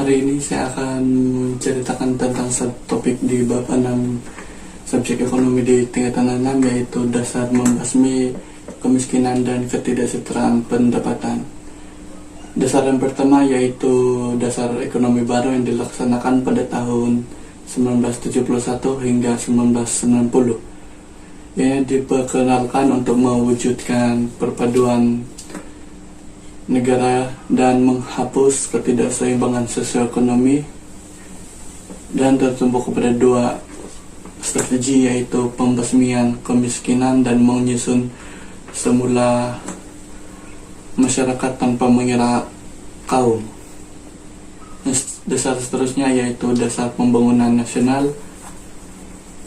Hari ini saya akan menceritakan tentang topik di bab 6 subjek ekonomi di tingkatan 6, yaitu dasar membasmi kemiskinan dan ketidaksetaraan pendapatan. Dasar yang pertama yaitu dasar ekonomi baru yang dilaksanakan pada tahun 1971 hingga 1990. Ia diperkenalkan untuk mewujudkan perpaduan negara dan menghapus ketidakseimbangan sosioekonomi, dan tertumpu kepada dua strategi, yaitu pembasmian kemiskinan dan menyusun semula masyarakat tanpa mengira kaum. Dasar seterusnya yaitu dasar pembangunan nasional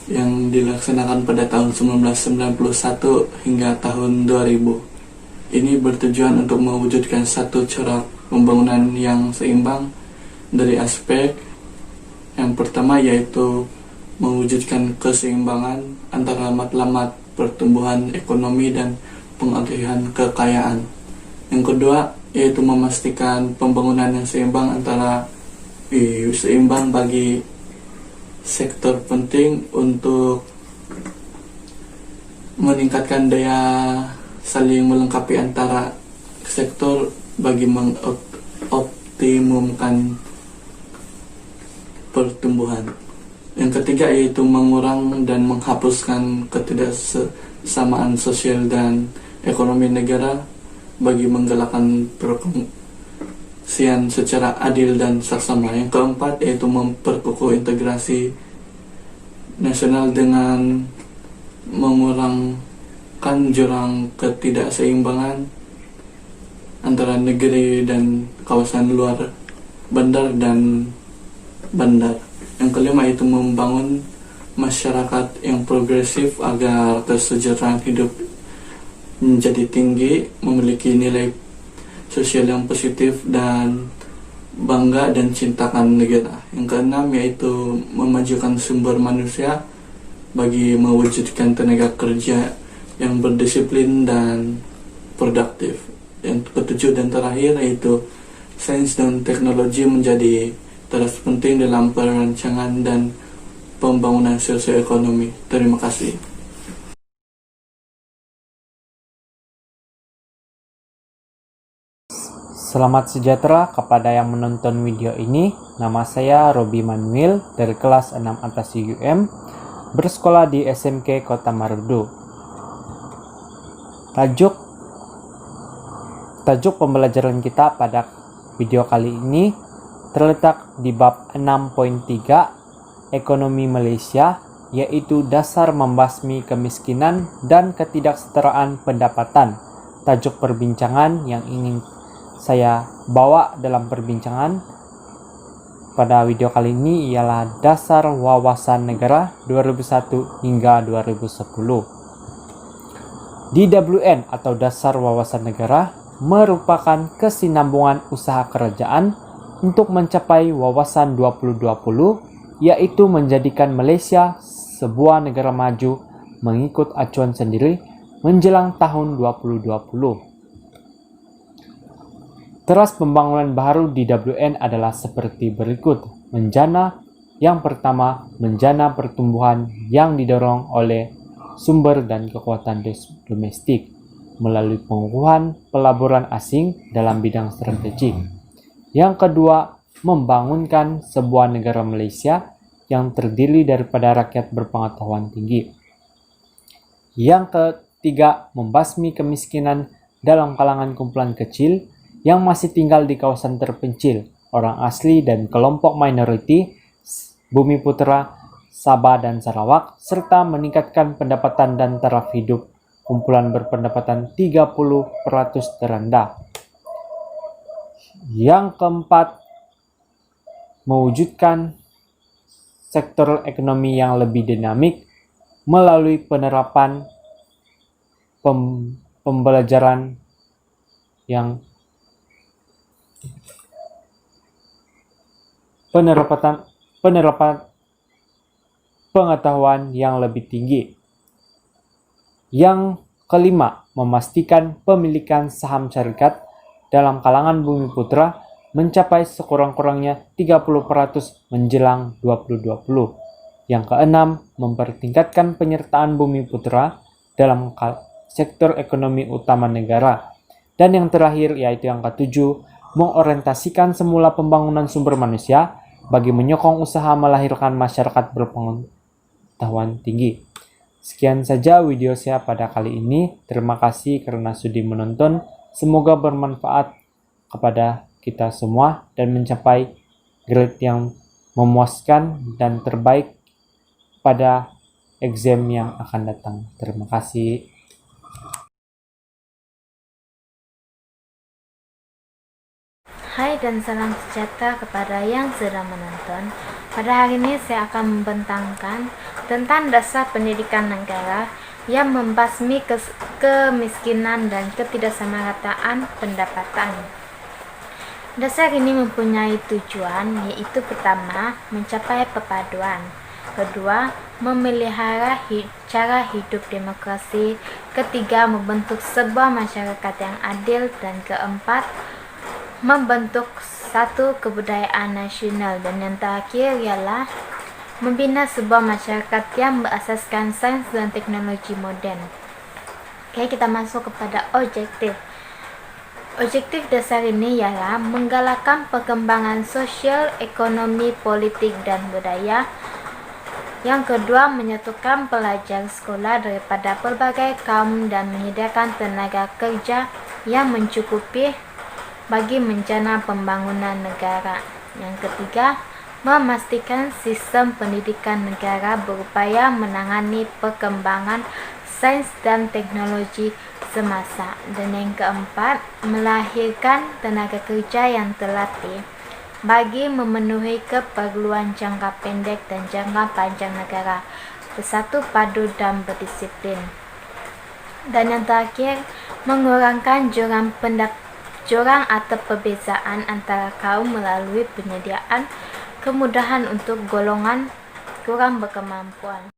yang dilaksanakan pada tahun 1991 hingga tahun 2000. Ini bertujuan untuk mewujudkan satu corak pembangunan yang seimbang dari aspek yang pertama, yaitu mewujudkan keseimbangan antara matlamat pertumbuhan ekonomi dan pengalihan kekayaan. Yang kedua yaitu memastikan pembangunan yang seimbang bagi sektor penting untuk meningkatkan daya saling melengkapi antara sektor bagi mengoptimumkan pertumbuhan. Yang ketiga yaitu mengurang dan menghapuskan ketidaksamaan sosial dan ekonomi negara bagi menggalakkan perkongsian secara adil dan saksama. Yang keempat yaitu memperkukuh integrasi nasional dengan mengurangkan jurang ketidakseimbangan antara negeri dan kawasan luar bandar dan bandar. Yang kelima yaitu membangun masyarakat yang progresif agar kesejahteraan hidup menjadi tinggi, memiliki nilai sosial yang positif, dan bangga dan cintakan negara. Yang keenam yaitu memajukan sumber manusia bagi mewujudkan tenaga kerja yang berdisiplin dan produktif. Yang ketujuh dan terakhir yaitu sains dan teknologi menjadi terus penting dalam perancangan dan pembangunan sosioekonomi. Terima kasih. Selamat sejahtera kepada yang menonton video ini. Nama saya Robi Manuel dari kelas 6 atas UUM, bersekolah di SMK Kota Marudu. Tajuk pembelajaran kita pada video kali ini terletak di bab 6.3 Ekonomi Malaysia, yaitu dasar membasmi kemiskinan dan ketidaksetaraan pendapatan. Tajuk perbincangan yang ingin saya bawa dalam perbincangan pada video kali ini ialah Dasar Wawasan Negara 2001 hingga 2010. DWN atau Dasar Wawasan Negara merupakan kesinambungan usaha kerajaan untuk mencapai Wawasan 2020, yaitu menjadikan Malaysia sebuah negara maju mengikut acuan sendiri menjelang tahun 2020. Teras pembangunan baru DWN adalah seperti berikut. Yang pertama, menjana pertumbuhan yang didorong oleh sumber dan kekuatan domestik melalui pengukuhan pelaburan asing dalam bidang strategik. Yang kedua, membangunkan sebuah negara Malaysia yang terdiri daripada rakyat berpengetahuan tinggi. Yang ketiga, membasmi kemiskinan dalam kalangan kumpulan kecil yang masih tinggal di kawasan terpencil, orang asli dan kelompok minoriti, Bumi Putera, Sabah dan Sarawak, serta meningkatkan pendapatan dan taraf hidup kumpulan berpendapatan 30% terendah. Yang keempat, mewujudkan sektor ekonomi yang lebih dinamik melalui penerapan pembelajaran yang penerapan pengetahuan yang lebih tinggi. Yang kelima, memastikan pemilikan saham syarikat dalam kalangan Bumi Putra mencapai sekurang-kurangnya 30% menjelang 2020. Yang keenam, mempertingkatkan penyertaan bumi putra dalam sektor ekonomi utama negara. Dan yang terakhir, yaitu yang ketujuh, mengorientasikan semula pembangunan sumber manusia bagi menyokong usaha melahirkan masyarakat berpengetahuan tinggi. Sekian saja video saya pada kali ini. Terima kasih karena sudi menonton. Semoga bermanfaat kepada kita semua dan mencapai grade yang memuaskan dan terbaik pada exam yang akan datang. Terima kasih. Hai dan salam sejahtera kepada yang sedang menonton. Pada hari ini saya akan membentangkan tentang dasar pendidikan negara yang membasmi kemiskinan dan ketidaksamarataan pendapatan. Dasar ini mempunyai tujuan, yaitu pertama, mencapai perpaduan, kedua, memelihara cara hidup demokrasi, ketiga, membentuk sebuah masyarakat yang adil, dan keempat, membentuk satu kebudayaan nasional, dan yang terakhir ialah membina sebuah masyarakat yang berasaskan sains dan teknologi modern. Oke, kita masuk kepada objektif. Objektif dasar ini ialah menggalakkan perkembangan sosial, ekonomi, politik, dan budaya. Yang kedua, menyatukan pelajar sekolah daripada berbagai kaum dan menyediakan tenaga kerja yang mencukupi bagi menjana pembangunan negara. Yang ketiga, memastikan sistem pendidikan negara berupaya menangani perkembangan sains dan teknologi semasa. Dan yang keempat, melahirkan tenaga kerja yang terlatih bagi memenuhi keperluan jangka pendek dan jangka panjang negara, bersatu padu dan berdisiplin. Dan yang terakhir, mengurangkan jurang atau perbezaan antara kaum melalui penyediaan kemudahan untuk golongan kurang berkemampuan.